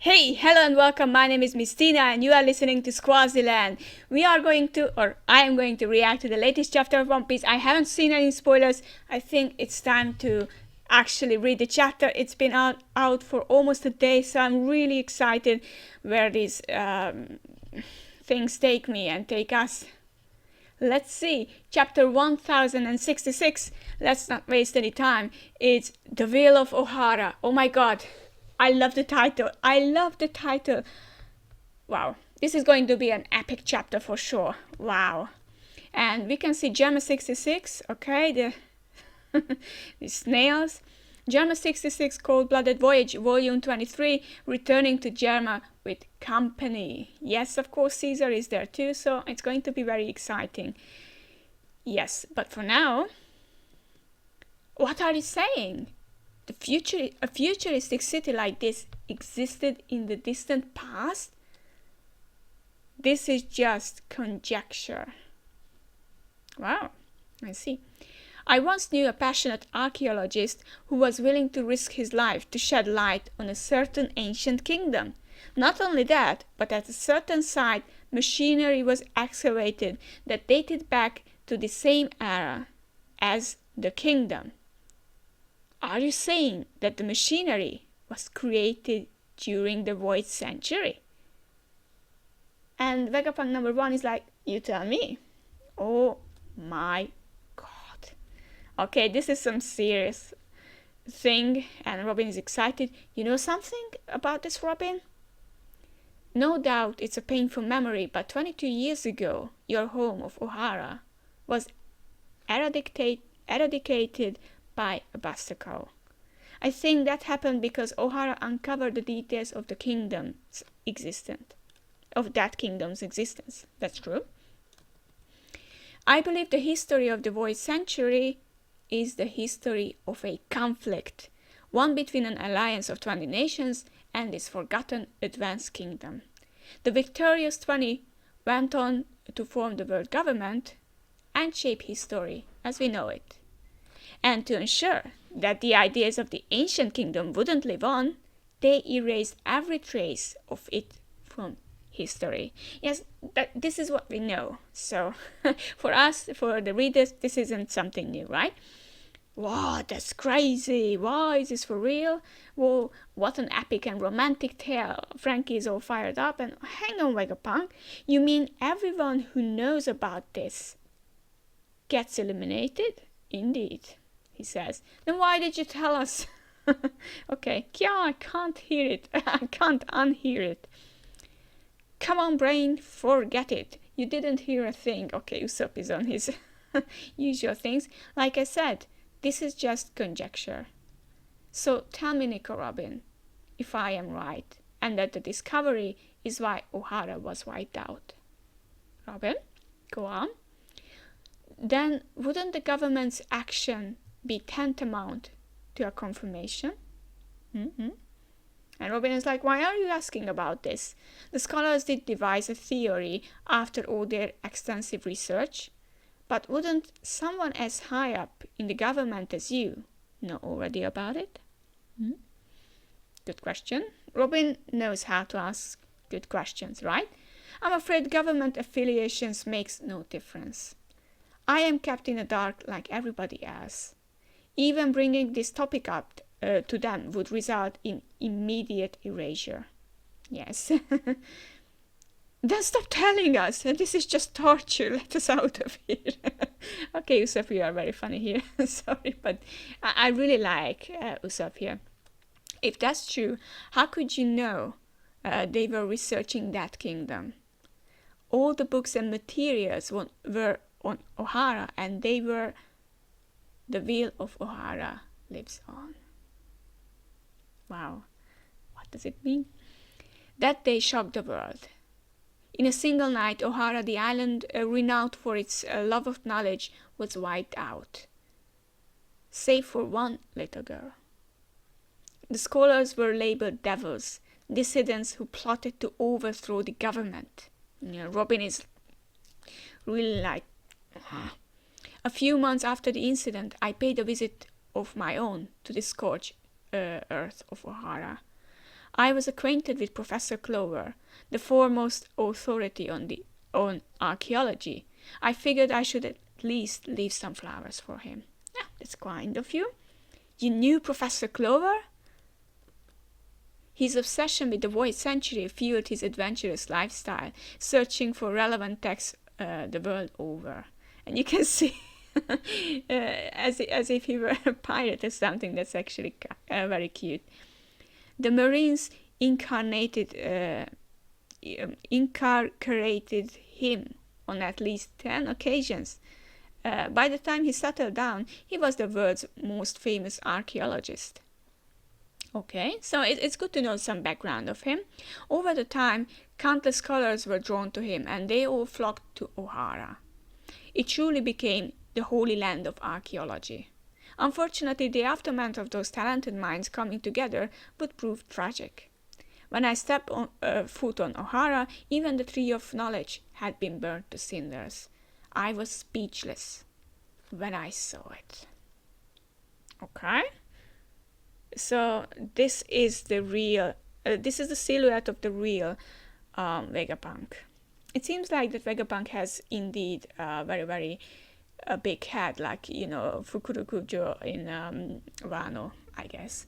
Hey, hello and welcome. My name is Miss Tina and you are listening to Swaziland. I am going to react to the latest chapter of One Piece. I haven't seen any spoilers. I think it's time to actually read the chapter. It's been out for almost a day, so I'm really excited where these things take me and take us. Let's see, chapter 1066. Let's not waste any time. It's The Will of Ohara. Oh my god. I love the title. I love the title. Wow. This is going to be an epic chapter for sure. Wow. And we can see Gemma 66. Okay, the snails. Gemma 66 Cold-Blooded Voyage, Volume 23, returning to Gemma with company. Yes, of course, Caesar is there too, so it's going to be very exciting. Yes, but for now, what are you saying? A futuristic city like this existed in the distant past? This is just conjecture. Wow, I see. I once knew a passionate archaeologist who was willing to risk his life to shed light on a certain ancient kingdom. Not only that, but at a certain site, machinery was excavated that dated back to the same era as the kingdom. Are you saying that the machinery was created during the Void Century? And Vegapunk number 1 is like, you tell me. Oh my god. Okay, this is some serious thing and Robin is excited. You know something about this, Robin? No doubt it's a painful memory, but 22 years ago, your home of Ohara was eradicated by a Bastaco. I think that happened because Ohara uncovered the details of that kingdom's existence. That's true. I believe the history of the Void Century is the history of a conflict, one between an alliance of 20 nations and this forgotten advanced kingdom. The victorious 20 went on to form the world government and shape history as we know it. And to ensure that the ideas of the ancient kingdom wouldn't live on, they erased every trace of it from history. Yes, this is what we know. So for us, for the readers, this isn't something new, right? Wow, that's crazy. Wow, is this for real? Whoa, what an epic and romantic tale. Frankie is all fired up and hang on, Vegapunk. You mean everyone who knows about this gets eliminated? Indeed, he says. Then why did you tell us? Okay, yeah, I can't hear it. I can't unhear it. Come on, brain, forget it. You didn't hear a thing. Okay, Usopp is on his usual things. Like I said, this is just conjecture. So tell me, Nico Robin, if I am right, and that the discovery is why Ohara was wiped out. Robin, go on. Then wouldn't the government's action be tantamount to a confirmation? Mm-hmm. And Robin is like, why are you asking about this? The scholars did devise a theory after all their extensive research, but wouldn't someone as high up in the government as you know already about it? Hmm? Good question. Robin knows how to ask good questions, right? I'm afraid government affiliations makes no difference. I am kept in the dark like everybody else. Even bringing this topic up to them would result in immediate erasure. Yes. Then stop telling us. This is just torture. Let us out of here. Okay, Usopp, you are very funny here. Sorry, but I really like Usopp here. If that's true, how could you know they were researching that kingdom? All the books and materials were on Ohara, and they were the will of Ohara lives on. Wow, what does it mean? That day shocked the world. In a single night, Ohara, the island renowned for its love of knowledge, was wiped out, save for one little girl. The scholars were labeled devils, dissidents who plotted to overthrow the government. Robin is really like... A few months after the incident, I paid a visit of my own to the scorched earth of Ohara. I was acquainted with Professor Clover, the foremost authority on archaeology. I figured I should at least leave some flowers for him. Yeah, that's kind of you. You knew Professor Clover? His obsession with the void century fueled his adventurous lifestyle, searching for relevant texts the world over. And you can see, as if he were a pirate or something, that's actually very cute. The Marines incarcerated him on at least 10 occasions. By the time he settled down, he was the world's most famous archaeologist. Okay, so it's good to know some background of him. Over the time, countless scholars were drawn to him, and they all flocked to O'Hara. It truly became the holy land of archaeology. Unfortunately, the aftermath of those talented minds coming together would prove tragic. When I stepped foot on O'Hara, even the tree of knowledge had been burnt to cinders. I was speechless when I saw it. Okay? So this is the silhouette of the real Vegapunk. It seems like that Vegapunk has indeed a very big head, like, Fukurokujo in Wano, I guess.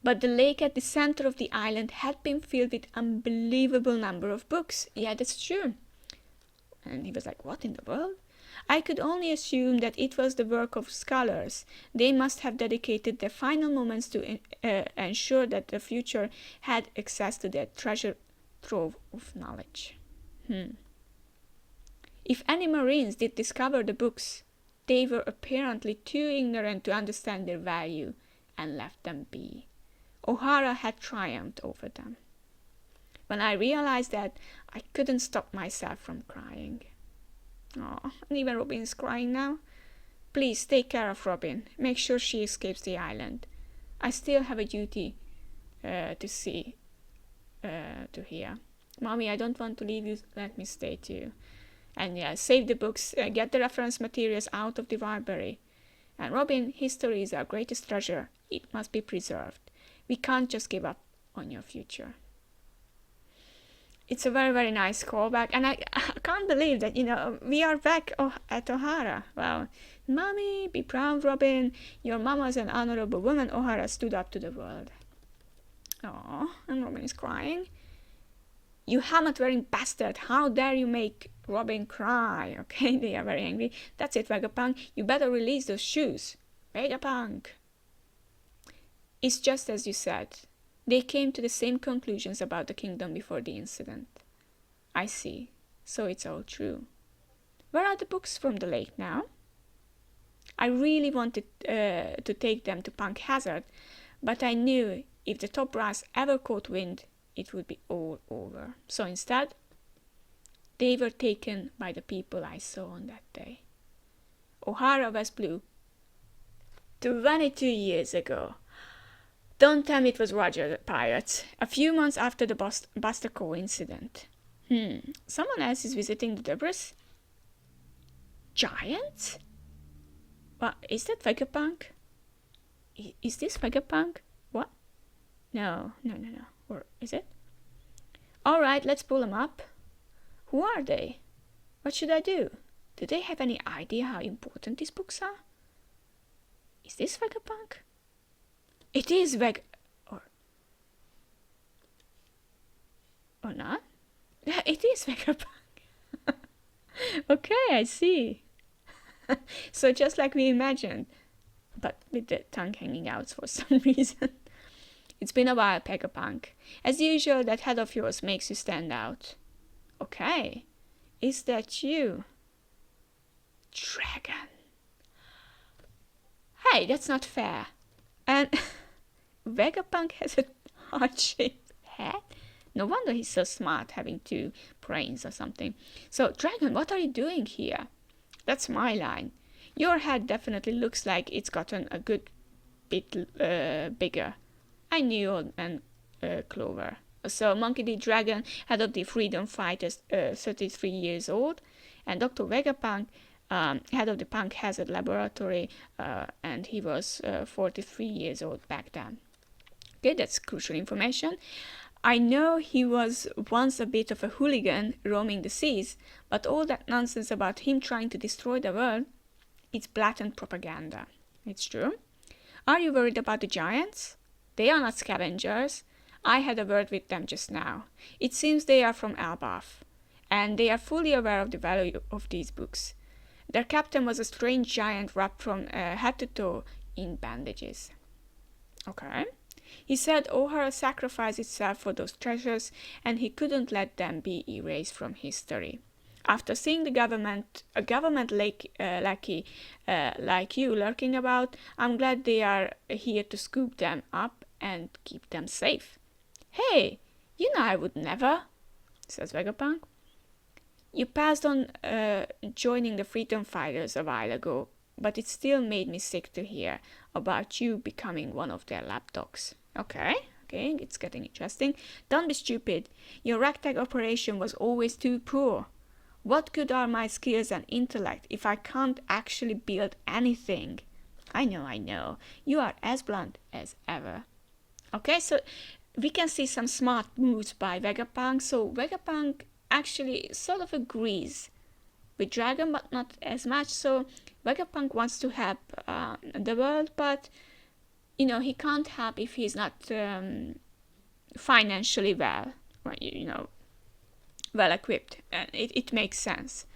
But the lake at the center of the island had been filled with unbelievable number of books. Yeah, that's true. And he was like, what in the world? I could only assume that it was the work of scholars. They must have dedicated their final moments to ensure that the future had access to their treasure trove of knowledge. If any Marines did discover the books, they were apparently too ignorant to understand their value and left them be. O'Hara had triumphed over them. When I realized that, I couldn't stop myself from crying. Oh, and even Robin's crying now. Please take care of Robin. Make sure she escapes the island. I still have a duty to hear. Mommy, I don't want to leave you. Let me stay too. And yeah, save the books. Get the reference materials out of the library. And Robin, history is our greatest treasure. It must be preserved. We can't just give up on your future. It's a very nice callback, and I can't believe that, we are back at O'Hara. Well, Mommy, be proud, Robin. Your mama's an honorable woman. O'Hara stood up to the world. Oh, and Robin is crying. You helmet-wearing bastard! How dare you make Robin cry? Okay, they are very angry. That's it, Vegapunk. You better release those shoes. Vegapunk! It's just as you said. They came to the same conclusions about the kingdom before the incident. I see. So it's all true. Where are the books from the lake now? I really wanted to take them to Punk Hazard, but I knew if the top brass ever caught wind, it would be all over. So instead, they were taken by the people I saw on that day. O'Hara was blue. 22 years ago. Don't tell me it was Roger the Pirate. A few months after the Buster Cove incident. Someone else is visiting the Debris? Giants? What, is that Vegapunk? Is this Vegapunk? What? No. Or is it? Alright, let's pull them up. Who are they? What should I do? Do they have any idea how important these books are? Is this Vegapunk? It is or not? Yeah, it is Vegapunk. Okay, I see. So just like we imagined, but with the tongue hanging out for some reason. It's been a while, Vegapunk. As usual, that head of yours makes you stand out. Okay, is that you? Dragon. Hey, that's not fair. And Vegapunk has a heart-shaped head? No wonder he's so smart, having two brains or something. So, Dragon, what are you doing here? That's my line. Your head definitely looks like it's gotten a good bit bigger. I knew and Clover. So, Monkey D. Dragon, head of the Freedom Fighters, 33 years old, and Dr. Vegapunk, head of the Punk Hazard Laboratory, and he was 43 years old back then. Okay, that's crucial information. I know he was once a bit of a hooligan roaming the seas, but all that nonsense about him trying to destroy the world, it's blatant propaganda. It's true. Are you worried about the giants? They are not scavengers. I had a word with them just now. It seems they are from Elbaf, and they are fully aware of the value of these books. Their captain was a strange giant wrapped from head to toe in bandages. Okay. He said O'Hara sacrificed itself for those treasures, and he couldn't let them be erased from history. After seeing a government lackey like you lurking about, I'm glad they are here to scoop them up and keep them safe. Hey, you know I would never, says Vegapunk. You passed on joining the freedom fighters a while ago, but it still made me sick to hear about you becoming one of their lapdogs. Okay, it's getting interesting. Don't be stupid. Your ragtag operation was always too poor. What good are my skills and intellect if I can't actually build anything? I know. You are as blunt as ever. Okay, so we can see some smart moves by Vegapunk. So Vegapunk actually sort of agrees with Dragon, but not as much. So Vegapunk wants to help the world, but he can't help if he's not financially well equipped. It makes sense.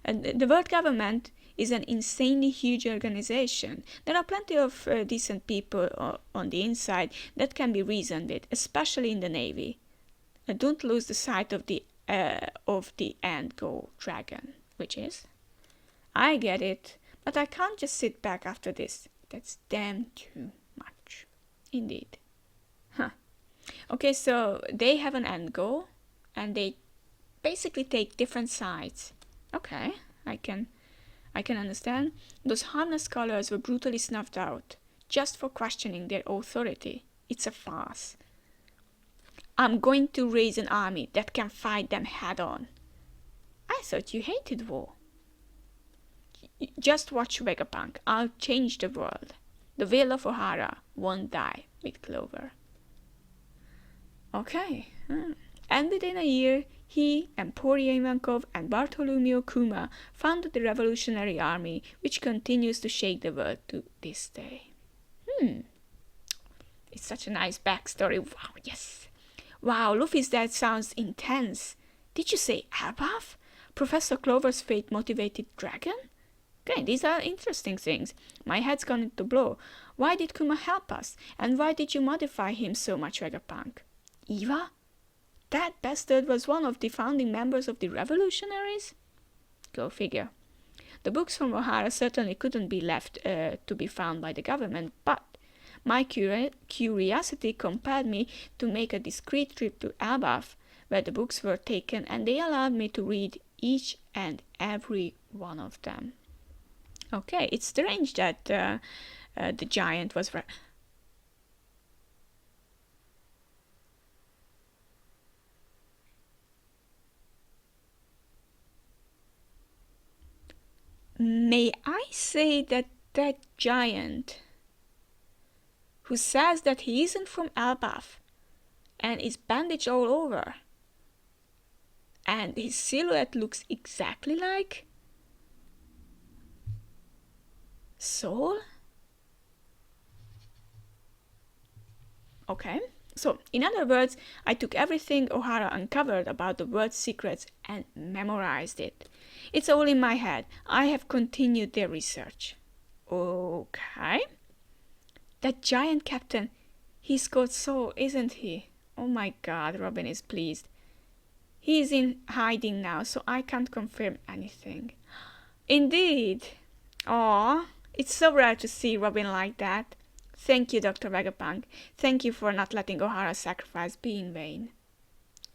And the world government is an insanely huge organization. There are plenty of decent people on the inside that can be reasoned with, especially in the Navy. Don't lose the sight of the end goal, Dragon, which is? I get it, but I can't just sit back after this. That's damn too much. Indeed. Okay, so they have an end goal, and they basically take different sides. Okay, I can understand. Those harmless scholars were brutally snuffed out, just for questioning their authority. It's a farce. I'm going to raise an army that can fight them head on. I thought you hated war. Just watch Vegapunk. I'll change the world. The will of O'Hara won't die with Clover. Okay. And within a year, he, Emporia Ivankov, and Bartholomew Kuma founded the Revolutionary Army, which continues to shake the world to this day. It's such a nice backstory. Wow, yes. Wow, Luffy's death sounds intense. Did you say Elbaf? Professor Clover's fate-motivated dragon? Okay, these are interesting things. My head's going to blow. Why did Kuma help us? And why did you modify him so much, Vegapunk? Eva? That bastard was one of the founding members of the Revolutionaries? Go figure. The books from O'Hara certainly couldn't be left to be found by the government, but my curiosity compelled me to make a discreet trip to Elbaf, where the books were taken, and they allowed me to read each and every one of them. Okay, it's strange that the giant was... May I say that that giant who says that he isn't from Elbaf and is bandaged all over and his silhouette looks exactly like Soul? Okay, so in other words, I took everything O'Hara uncovered about the world's secrets and memorized it. It's all in my head. I have continued their research. Okay. That giant captain, he's got soul, isn't he? Oh my god, Robin is pleased. He is in hiding now, so I can't confirm anything. Indeed. Aw, it's so rare to see Robin like that. Thank you, Dr. Vegapunk. Thank you for not letting O'Hara's sacrifice be in vain.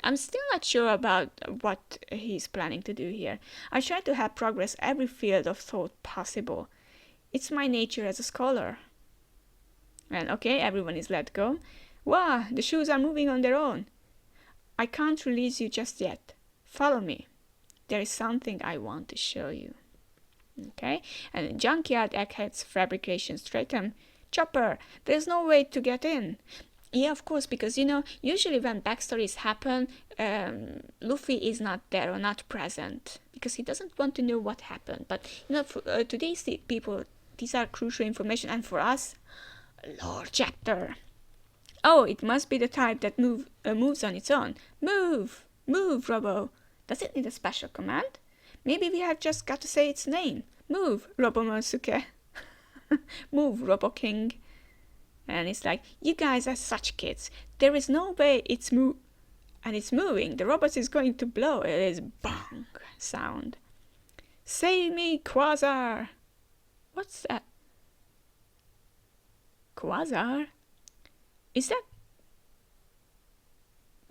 I'm still not sure about what he's planning to do here. I try to help progress every field of thought possible. It's my nature as a scholar. And okay, everyone is let go. Wow, the shoes are moving on their own. I can't release you just yet. Follow me. There is something I want to show you. Okay, and Junkyard Egghead's fabrication stratum. Chopper, there's no way to get in. Yeah, of course, because usually when backstories happen, Luffy is not there or not present because he doesn't want to know what happened. But to these people, these are crucial information, and for us, lore chapter. Oh, it must be the type that moves on its own. Move, move, Robo. Does it need a special command? Maybe we have just got to say its name. Move, Robo Mosuke. Move, Robo King. And it's like, you guys are such kids. There is no way it's and it's moving. The robot is going to blow. It is bang sound. Save me, Quasar. What's that? Quasar? Is that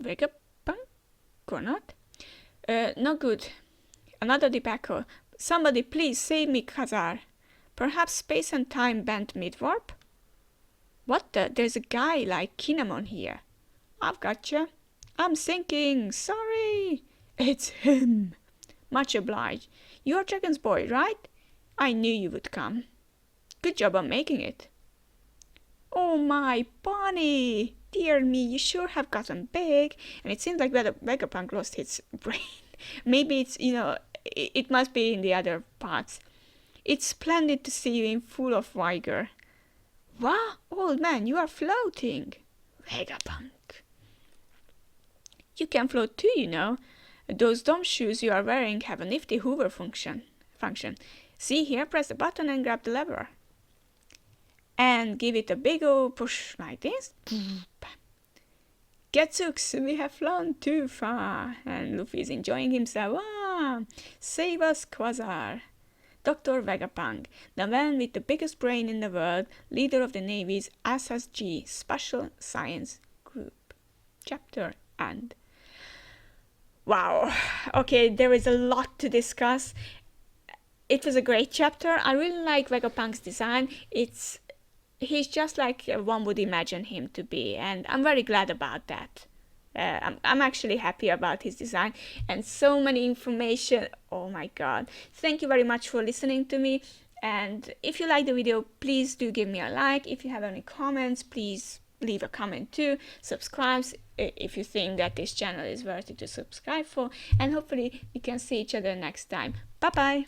Vegapunk or not? No good. Another debacle. Somebody please save me, Quasar. Perhaps space and time bent mid-warp? What the? There's a guy like Kinemon here. I've gotcha. I'm sinking. Sorry. It's him. Much obliged. You're Dragon's boy, right? I knew you would come. Good job on making it. Oh my bunny! Dear me, you sure have gotten big. And it seems like Vegapunk lost his brain. Maybe it's, it must be in the other parts. It's splendid to see you in full of vigor. Wow, old man, you are floating. Vegapunk. You can float too, Those dumb shoes you are wearing have a nifty Hoover function. See here, press the button and grab the lever. And give it a big old push like this. Getsooks, we have flown too far. And Luffy is enjoying himself. Ah, save us, Quasar. Dr. Vegapunk, the man with the biggest brain in the world, leader of the Navy's SSG Special Science Group. Chapter end. Wow. Okay, there is a lot to discuss. It was a great chapter. I really like Vegapunk's design. He's just like one would imagine him to be, and I'm very glad about that. I'm actually happy about his design and so many information. Oh my god. Thank you very much for listening to me, and if you like the video, please do give me a like. If you have any comments, please leave a comment too. Subscribe if you think that this channel is worthy to subscribe for, and hopefully we can see each other next time. Bye bye.